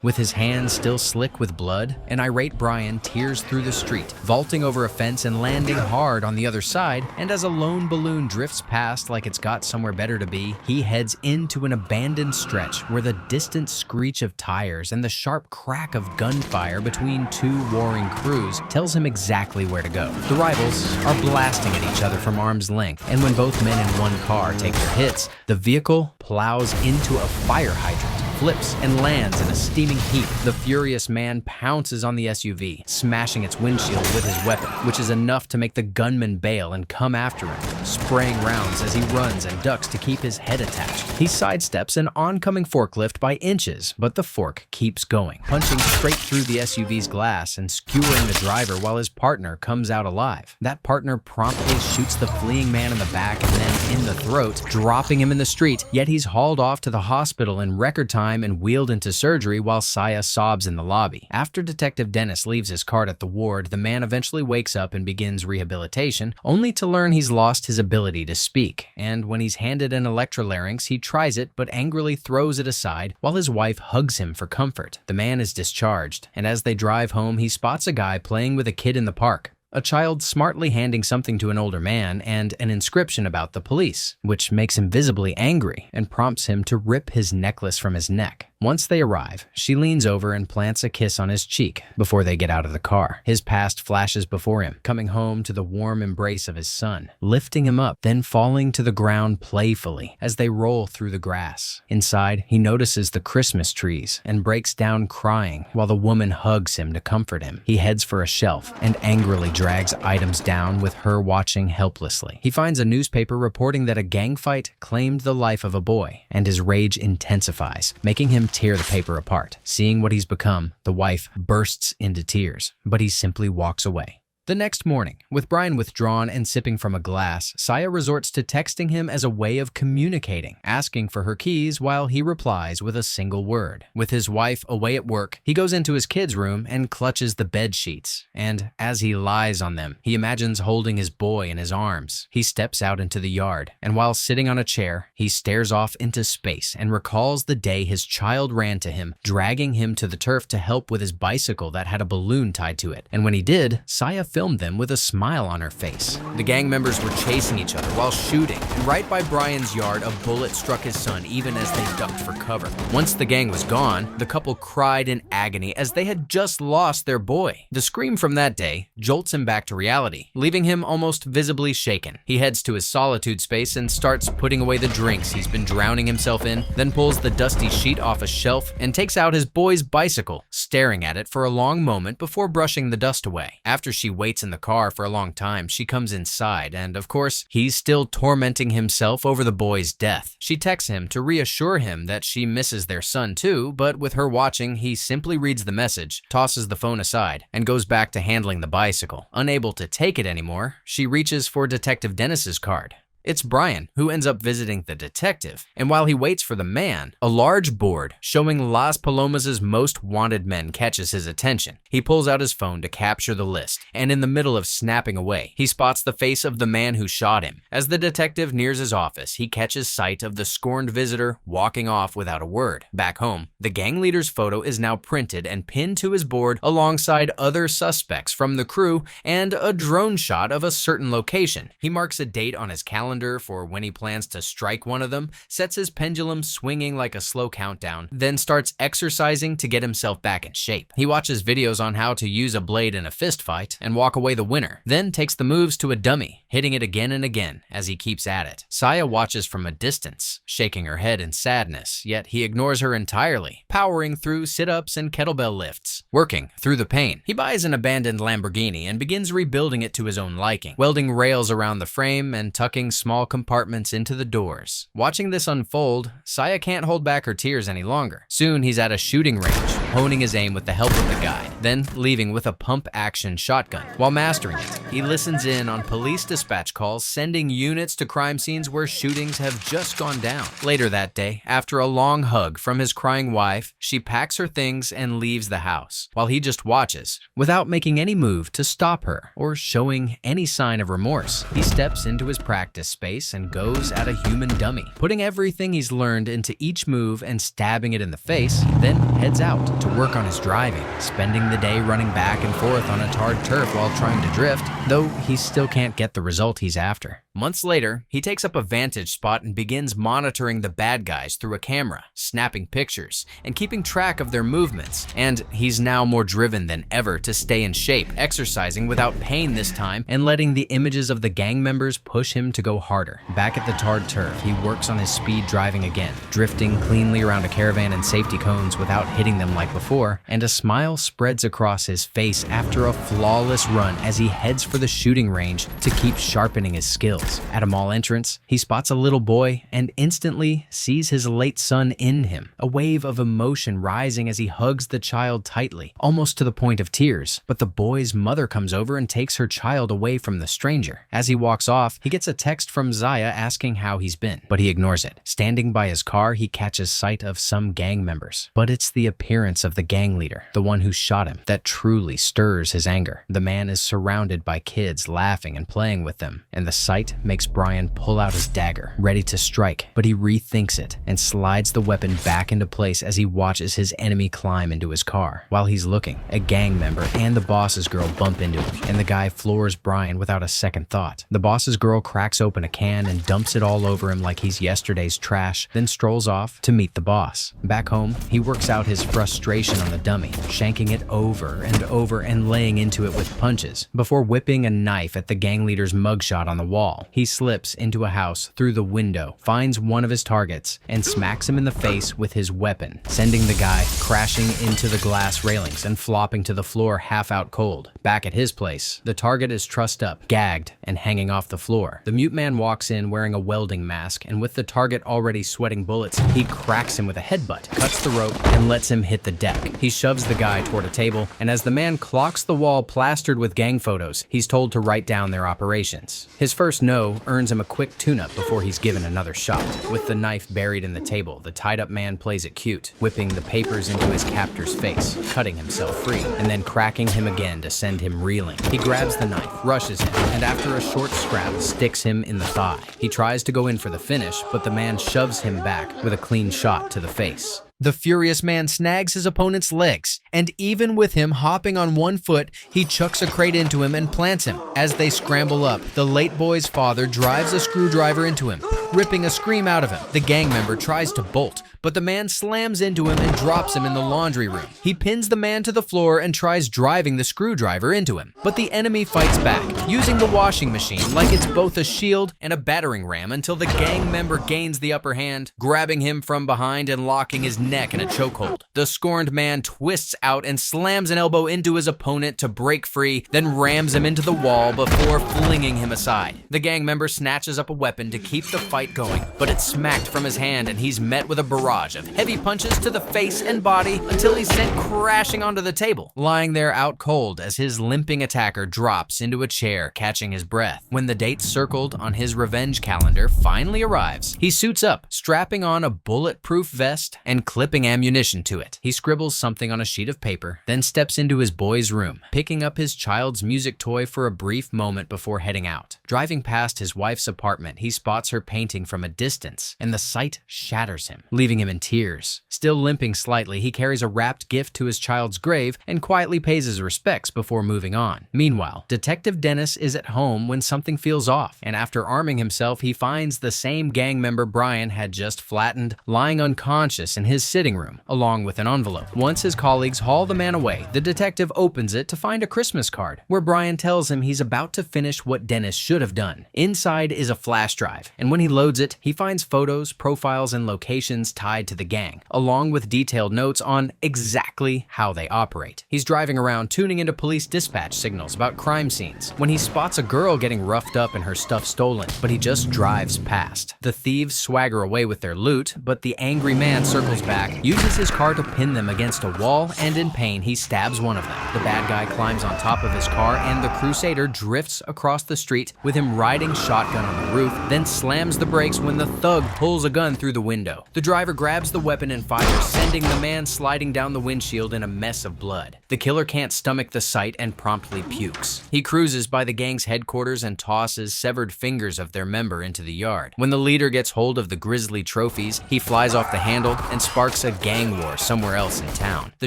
With his hands still slick with blood, an irate Brian tears through the street, vaulting over a fence and landing hard on the other side, and as a lone balloon drifts past like it's got somewhere better to be, he heads into an abandoned stretch where the distant screech of tires and the sharp crack of gunfire between two warring crews tells him exactly where to go. The rivals are blasting at each other from arm's length, and when both men in one car take their hits, the vehicle plows into a fire hydrant, flips and lands in a steaming heap. The furious man pounces on the SUV, smashing its windshield with his weapon, which is enough to make the gunman bail and come after him, spraying rounds as he runs and ducks to keep his head attached. He sidesteps an oncoming forklift by inches, but the fork keeps going, punching straight through the SUV's glass and skewering the driver while his partner comes out alive. That partner promptly shoots the fleeing man in the back and then in the throat, dropping him in the street, yet he's hauled off to the hospital in record time and wheeled into surgery while Saya sobs in the lobby. After Detective Dennis leaves his cart at the ward, the man eventually wakes up and begins rehabilitation, only to learn he's lost his ability to speak. And when he's handed an electrolarynx, he tries it but angrily throws it aside while his wife hugs him for comfort. The man is discharged, and as they drive home, he spots a guy playing with a kid in the park. A child smartly handing something to an older man and an inscription about the police, which makes him visibly angry and prompts him to rip his necklace from his neck. Once they arrive, she leans over and plants a kiss on his cheek before they get out of the car. His past flashes before him, coming home to the warm embrace of his son, lifting him up, then falling to the ground playfully as they roll through the grass. Inside, he notices the Christmas trees and breaks down crying while the woman hugs him to comfort him. He heads for a shelf and angrily drags items down with her watching helplessly. He finds a newspaper reporting that a gang fight claimed the life of a boy, and his rage intensifies, making him tear the paper apart. Seeing what he's become, the wife bursts into tears, but he simply walks away. The next morning, with Brian withdrawn and sipping from a glass, Saya resorts to texting him as a way of communicating, asking for her keys while he replies with a single word. With his wife away at work, he goes into his kid's room and clutches the bed sheets. And as he lies on them, he imagines holding his boy in his arms. He steps out into the yard, and while sitting on a chair, he stares off into space and recalls the day his child ran to him, dragging him to the turf to help with his bicycle that had a balloon tied to it. And when he did, Saya filmed them with a smile on her face. The gang members were chasing each other while shooting, and right by Brian's yard, a bullet struck his son even as they ducked for cover. Once the gang was gone, the couple cried in agony as they had just lost their boy. The scream from that day jolts him back to reality, leaving him almost visibly shaken. He heads to his solitude space and starts putting away the drinks he's been drowning himself in, then pulls the dusty sheet off a shelf and takes out his boy's bicycle, staring at it for a long moment before brushing the dust away. After she waits in the car for a long time, she comes inside, and of course, he's still tormenting himself over the boy's death. She texts him to reassure him that she misses their son too, but with her watching, he simply reads the message, tosses the phone aside, and goes back to handling the bicycle. Unable to take it anymore, she reaches for Detective Dennis's card. It's Brian, who ends up visiting the detective, and while he waits for the man, a large board showing Las Palomas' most wanted men catches his attention. He pulls out his phone to capture the list, and in the middle of snapping away, he spots the face of the man who shot him. As the detective nears his office, he catches sight of the scorned visitor walking off without a word. Back home, the gang leader's photo is now printed and pinned to his board alongside other suspects from the crew and a drone shot of a certain location. He marks a date on his calendar for when he plans to strike one of them, sets his pendulum swinging like a slow countdown, then starts exercising to get himself back in shape. He watches videos on how to use a blade in a fist fight and walk away the winner, then takes the moves to a dummy, hitting it again and again as he keeps at it. Saya watches from a distance, shaking her head in sadness, yet he ignores her entirely, powering through sit-ups and kettlebell lifts, working through the pain. He buys an abandoned Lamborghini and begins rebuilding it to his own liking, welding rails around the frame and tucking small compartments into the doors. Watching this unfold, Saya can't hold back her tears any longer. Soon he's at a shooting range, honing his aim with the help of the guide, then leaving with a pump-action shotgun. While mastering it, he listens in on police dispatch calls, sending units to crime scenes where shootings have just gone down. Later that day, after a long hug from his crying wife, she packs her things and leaves the house, while he just watches, without making any move to stop her or showing any sign of remorse. He steps into his practice space and goes at a human dummy, putting everything he's learned into each move and stabbing it in the face, then heads out to work on his driving, spending the day running back and forth on a tarred turf while trying to drift, though he still can't get the result he's after. Months later, he takes up a vantage spot and begins monitoring the bad guys through a camera, snapping pictures, and keeping track of their movements. And he's now more driven than ever to stay in shape, exercising without pain this time, and letting the images of the gang members push him to go harder. Back at the tarred turf, he works on his speed driving again, drifting cleanly around a caravan and safety cones without hitting them like before, and a smile spreads across his face after a flawless run as he heads for the shooting range to keep sharpening his skills. At a mall entrance, he spots a little boy and instantly sees his late son in him, a wave of emotion rising as he hugs the child tightly, almost to the point of tears. But the boy's mother comes over and takes her child away from the stranger. As he walks off, he gets a text from Zaya asking how he's been, but he ignores it. Standing by his car, he catches sight of some gang members, but it's the appearance of the gang leader, the one who shot him, that truly stirs his anger. The man is surrounded by kids laughing and playing with them, and the sight makes Brian pull out his dagger, ready to strike, but he rethinks it and slides the weapon back into place as he watches his enemy climb into his car. While he's looking, a gang member and the boss's girl bump into him, and the guy floors Brian without a second thought. The boss's girl cracks open a can and dumps it all over him like he's yesterday's trash, then strolls off to meet the boss. Back home, he works out his frustration on the dummy, shanking it over and over and laying into it with punches, before whipping a knife at the gang leader's mugshot on the wall. He slips into a house through the window, finds one of his targets, and smacks him in the face with his weapon, sending the guy crashing into the glass railings and flopping to the floor half out cold. Back at his place, the target is trussed up, gagged, and hanging off the floor. The mute man walks in wearing a welding mask, and with the target already sweating bullets, he cracks him with a headbutt, cuts the rope, and lets him hit the deck. He shoves the guy toward a table, and as the man clocks the wall plastered with gang photos, he's told to write down their operations. His first no earns him a quick tune-up before he's given another shot. With the knife buried in the table, the tied-up man plays it cute, whipping the papers into his captor's face, cutting himself free, and then cracking him again to send him reeling. He grabs the knife, rushes him, and after a short scrap, sticks him in the thigh. He tries to go in for the finish, but the man shoves him back with a clean shot to the face. The furious man snags his opponent's legs, and even with him hopping on one foot, he chucks a crate into him and plants him. As they scramble up, the late boy's father drives a screwdriver into him, ripping a scream out of him. The gang member tries to bolt, but the man slams into him and drops him in the laundry room. He pins the man to the floor and tries driving the screwdriver into him, but the enemy fights back, using the washing machine like it's both a shield and a battering ram until the gang member gains the upper hand, grabbing him from behind and locking his neck in a chokehold. The scorned man twists out and slams an elbow into his opponent to break free, then rams him into the wall before flinging him aside. The gang member snatches up a weapon to keep the fight going, but it's smacked from his hand and he's met with a barrage of heavy punches to the face and body until he's sent crashing onto the table, lying there out cold as his limping attacker drops into a chair, catching his breath. When the date circled on his revenge calendar finally arrives, he suits up, strapping on a bulletproof vest and clipping ammunition to it. He scribbles something on a sheet of paper, then steps into his boy's room, picking up his child's music toy for a brief moment before heading out. Driving past his wife's apartment, he spots her painting from a distance, and the sight shatters him, leaving him in tears. Still limping slightly, he carries a wrapped gift to his child's grave and quietly pays his respects before moving on. Meanwhile, Detective Dennis is at home when something feels off, and after arming himself, he finds the same gang member Brian had just flattened, lying unconscious in his sitting room, along with an envelope. Once his colleagues haul the man away, the detective opens it to find a Christmas card, where Brian tells him he's about to finish what Dennis should have done. Inside is a flash drive, and when he loads it, he finds photos, profiles, and locations tied tied to the gang, along with detailed notes on exactly how they operate. He's driving around tuning into police dispatch signals about crime scenes when he spots a girl getting roughed up and her stuff stolen, but he just drives past. The thieves swagger away with their loot, but the angry man circles back, uses his car to pin them against a wall, and in pain, he stabs one of them. The bad guy climbs on top of his car, and the Crusader drifts across the street with him riding shotgun on the roof, then slams the brakes when the thug pulls a gun through the window. The driver grabs the weapon and fires, sending the man sliding down the windshield in a mess of blood. The killer can't stomach the sight and promptly pukes. He cruises by the gang's headquarters and tosses severed fingers of their member into the yard. When the leader gets hold of the grisly trophies, he flies off the handle and sparks a gang war somewhere else in town. The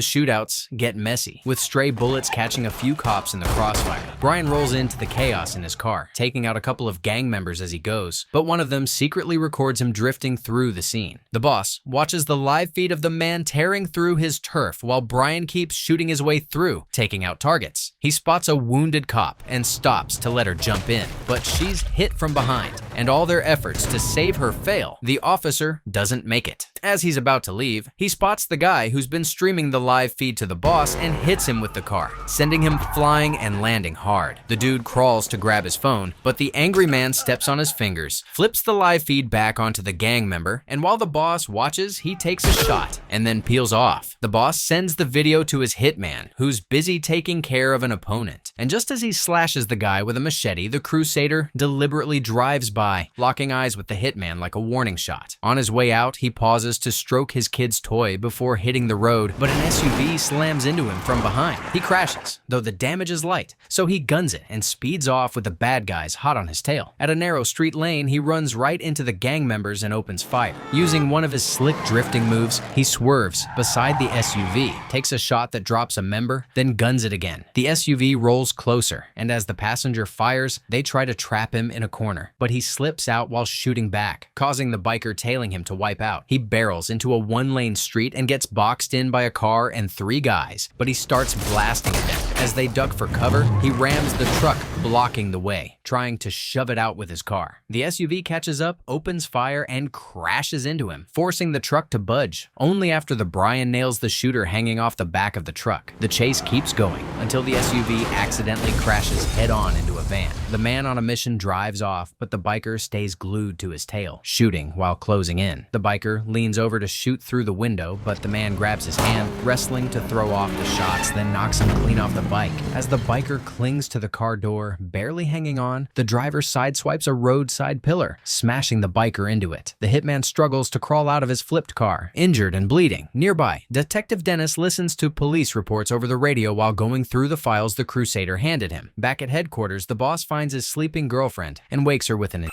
shootouts get messy, with stray bullets catching a few cops in the crossfire. Brian rolls into the chaos in his car, taking out a couple of gang members as he goes, but one of them secretly records him drifting through the scene. The boss watches the live feed of the man tearing through his turf while Brian keeps shooting his way through, taking out targets. He spots a wounded cop and stops to let her jump in, but she's hit from behind, and all their efforts to save her fail. The officer doesn't make it. As he's about to leave, he spots the guy who's been streaming the live feed to the boss and hits him with the car, sending him flying and landing hard. The dude crawls to grab his phone, but the angry man steps on his fingers, flips the live feed back onto the gang member, and while the boss watches, he takes a shot and then peels off. The boss sends the video to his hitman, who's busy taking care of an opponent. And just as he slashes the guy with a machete, the Crusader deliberately drives by, locking eyes with the hitman like a warning shot. On his way out, he pauses to stroke his kid's toy before hitting the road, but an SUV slams into him from behind. He crashes, though the damage is light, so he guns it and speeds off with the bad guys hot on his tail. At a narrow street lane, he runs right into the gang members and opens fire. Using one of his slick drifting moves, he swerves beside the SUV, takes a shot that drops a member, then guns it again. The SUV rolls closer, and as the passenger fires, they try to trap him in a corner, but he slips out while shooting back, causing the biker tailing him to wipe out. He barrels into a one-lane street and gets boxed in by a car and 3 guys, but he starts blasting at them. As they duck for cover, he rams the truck, blocking the way, trying to shove it out with his car. The SUV catches up, opens fire, and crashes into him, forcing the truck to budge. Only after the Brian nails the shooter hanging off the back of the truck. The chase keeps going until the SUV accidentally crashes head-on into a van. The man on a mission drives off, but the biker stays glued to his tail, shooting while closing in. The biker leans over to shoot through the window, but the man grabs his hand, wrestling to throw off the shots, then knocks him clean off the bike. As the biker clings to the car door, barely hanging on, the driver sideswipes a roadside pillar, smashing the biker into it. The hitman struggles to crawl out of his flipped car, injured and bleeding. Nearby, Detective Dennis listens to police reports over the radio while going through the files the Crusader handed him. Back at headquarters, the boss finds his sleeping girlfriend and wakes her with an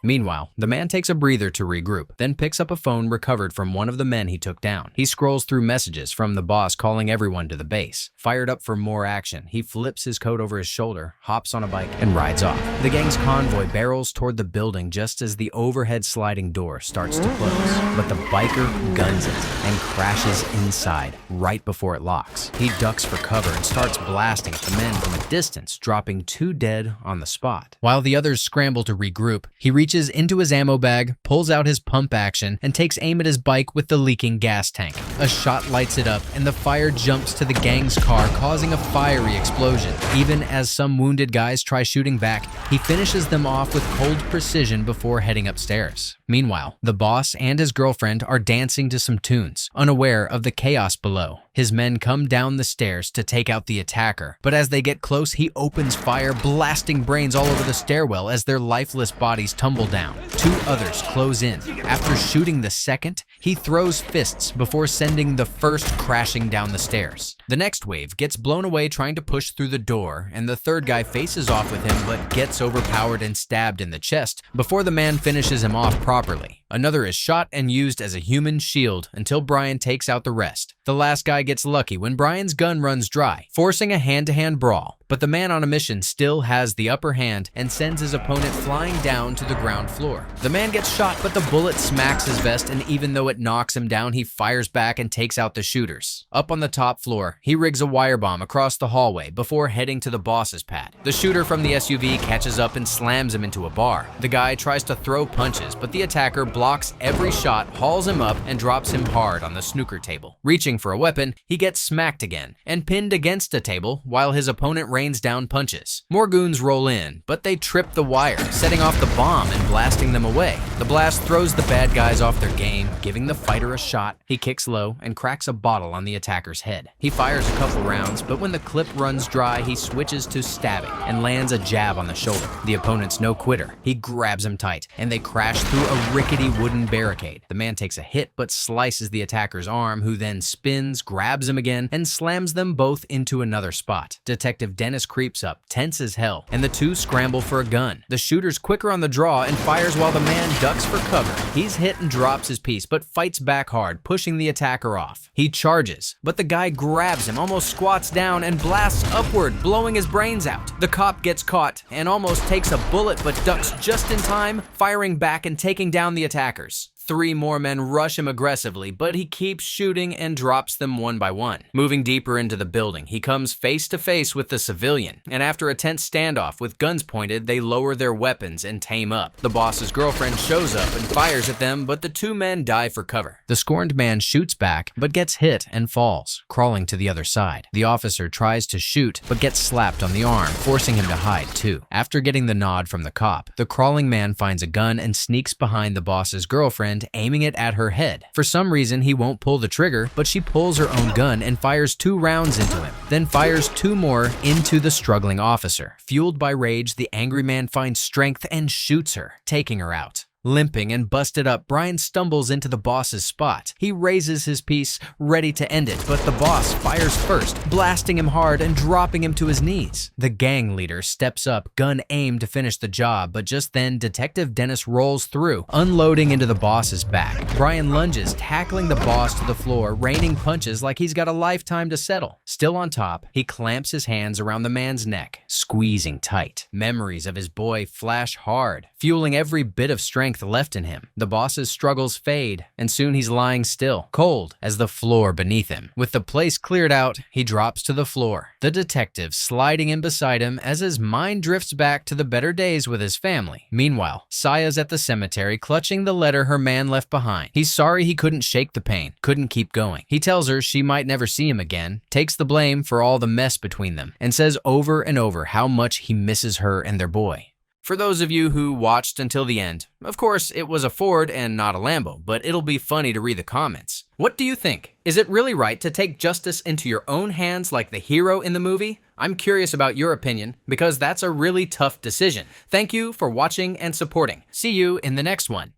Meanwhile, the man takes a breather to regroup, then picks up a phone recovered from one of the men he took down. He scrolls through messages from the boss calling everyone to the base. Fired up for more action, he flips his coat over his shoulder, hops on a bike, and rides off. The gang's convoy barrels toward the building just as the overhead sliding door starts to close. But the biker guns it and crashes inside right before it locks. He ducks for cover and starts blasting at the men from a distance, dropping 2 dead on the spot. While the others scramble to regroup, he reaches into his ammo bag, pulls out his pump action, and takes aim at his bike with the leaking gas tank. A shot lights it up, and the fire jumps to the gang's car, causing a fiery explosion. Even as some wounded guys try shooting back, he finishes them off with cold precision before heading upstairs. Meanwhile, the boss and his girlfriend are dancing to some tunes, unaware of the chaos below. His men come down the stairs to take out the attacker, but as they get close, he opens fire, blasting brains all over the stairwell as their lifeless bodies tumble down. 2 others close in. After shooting the second, he throws fists before sending the first crashing down the stairs. The next wave gets blown away trying to push through the door, and the third guy faces off with him but gets overpowered and stabbed in the chest before the man finishes him off properly. Another is shot and used as a human shield until Brian takes out the rest. The last guy gets lucky when Brian's gun runs dry, forcing a hand-to-hand brawl. But the man on a mission still has the upper hand and sends his opponent flying down to the ground floor. The man gets shot, but the bullet smacks his vest, and even though it knocks him down, he fires back and takes out the shooters. Up on the top floor, he rigs a wire bomb across the hallway before heading to the boss's pad. The shooter from the SUV catches up and slams him into a bar. The guy tries to throw punches, but the attacker blocks every shot, hauls him up, and drops him hard on the snooker table. Reaching for a weapon, he gets smacked again and pinned against a table while his opponent rains down punches. More goons roll in, but they trip the wire, setting off the bomb and blasting them away. The blast throws the bad guys off their game, giving the fighter a shot. He kicks low and cracks a bottle on the attacker's head. He fires a couple rounds, but when the clip runs dry, he switches to stabbing and lands a jab on the shoulder. The opponent's no quitter. He grabs him tight, and they crash through a rickety wooden barricade. The man takes a hit, but slices the attacker's arm, who then spins, grabs him again, and slams them both into another spot. Detective Dennis creeps up, tense as hell, and the two scramble for a gun. The shooter's quicker on the draw and fires while the man ducks for cover. He's hit and drops his piece, but fights back hard, pushing the attacker off. He charges, but the guy grabs him, almost squats down, and blasts upward, blowing his brains out. The cop gets caught and almost takes a bullet, but ducks just in time, firing back and taking down the attackers. 3 more men rush him aggressively, but he keeps shooting and drops them one by one. Moving deeper into the building, he comes face to face with the civilian, and after a tense standoff with guns pointed, they lower their weapons and tame up. The boss's girlfriend shows up and fires at them, but the 2 men dive for cover. The scorned man shoots back, but gets hit and falls, crawling to the other side. The officer tries to shoot, but gets slapped on the arm, forcing him to hide too. After getting the nod from the cop, the crawling man finds a gun and sneaks behind the boss's girlfriend, aiming it at her head. For some reason, he won't pull the trigger, but she pulls her own gun and fires 2 rounds into him, then fires 2 more into the struggling officer. Fueled by rage, the angry man finds strength and shoots her, taking her out. Limping and busted up, Brian stumbles into the boss's spot. He raises his piece, ready to end it, but the boss fires first, blasting him hard and dropping him to his knees. The gang leader steps up, gun aimed to finish the job, but just then Detective Dennis rolls through, unloading into the boss's back. Brian lunges, tackling the boss to the floor, raining punches like he's got a lifetime to settle. Still on top, he clamps his hands around the man's neck, squeezing tight. Memories of his boy flash hard, fueling every bit of strength left in him. The boss's struggles fade, and soon he's lying still, cold as the floor beneath him. With the place cleared out, he drops to the floor, the detective sliding in beside him as his mind drifts back to the better days with his family. Meanwhile, Saya's at the cemetery clutching the letter her man left behind. He's sorry he couldn't shake the pain, couldn't keep going. He tells her she might never see him again, takes the blame for all the mess between them, and says over and over how much he misses her and their boy. For those of you who watched until the end, of course, it was a Ford and not a Lambo, but it'll be funny to read the comments. What do you think? Is it really right to take justice into your own hands like the hero in the movie? I'm curious about your opinion, because that's a really tough decision. Thank you for watching and supporting. See you in the next one.